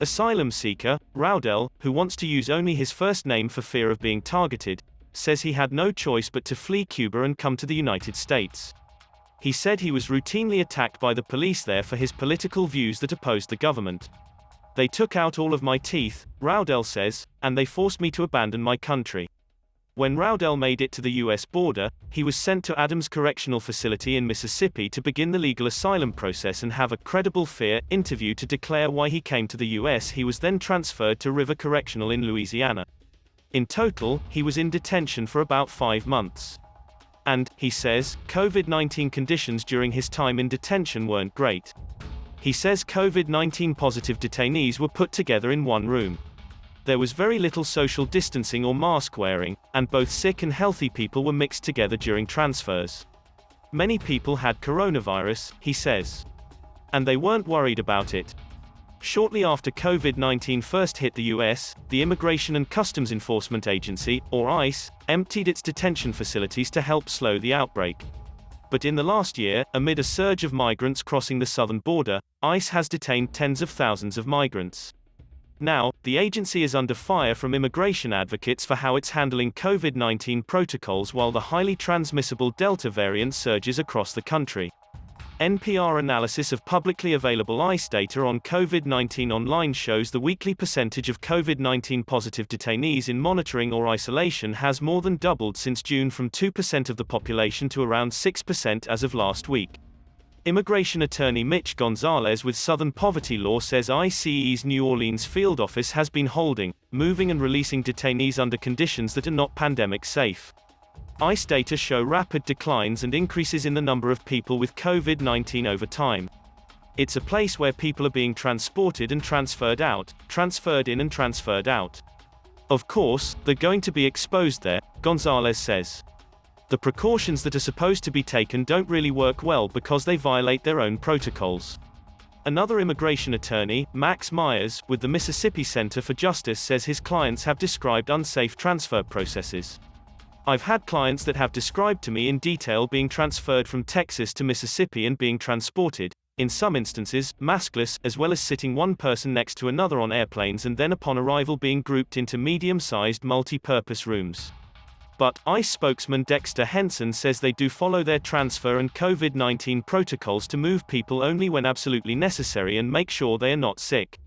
Asylum seeker, Raudel, who wants to use only his first name for fear of being targeted, says he had no choice but to flee Cuba and come to the United States. He said he was routinely attacked by the police there for his political views that opposed the government. They took out all of my teeth, Raudel says, and they forced me to abandon my country. When Raudel made it to the U.S. border, he was sent to Adams Correctional facility in Mississippi to begin the legal asylum process and have a credible fear interview to declare why he came to the U.S. He was then transferred to River Correctional in Louisiana. In total, he was in detention for about 5 months. And, he says, COVID-19 conditions during his time in detention weren't great. He says COVID-19 positive detainees were put together in one room. There was very little social distancing or mask wearing, and both sick and healthy people were mixed together during transfers. Many people had coronavirus, he says. And they weren't worried about it. Shortly after COVID-19 first hit the US, the Immigration and Customs Enforcement Agency, or ICE, emptied its detention facilities to help slow the outbreak. But in the last year, amid a surge of migrants crossing the southern border, ICE has detained tens of thousands of migrants. Now, the agency is under fire from immigration advocates for how it's handling COVID-19 protocols while the highly transmissible Delta variant surges across the country. NPR analysis of publicly available ICE data on COVID-19 online shows the weekly percentage of COVID-19 positive detainees in monitoring or isolation has more than doubled since June from 2% of the population to around 6% as of last week. Immigration attorney Mich Gonzalez with Southern Poverty Law says ICE's New Orleans field office has been holding, moving and releasing detainees under conditions that are not pandemic safe. ICE data show rapid declines and increases in the number of people with COVID-19 over time. It's a place where people are being transported and transferred out, transferred in and transferred out. Of course, they're going to be exposed there, Gonzalez says. The precautions that are supposed to be taken don't really work well because they violate their own protocols. Another immigration attorney, Meyers, with the Mississippi Center for Justice says his clients have described unsafe transfer processes. I've had clients that have described to me in detail being transferred from Texas to Mississippi and being transported, in some instances, maskless, as well as sitting one person next to another on airplanes and then upon arrival being grouped into medium-sized multi-purpose rooms. But, ICE spokesman Dexter Henson says they do follow their transfer and COVID-19 protocols to move people only when absolutely necessary and make sure they are not sick.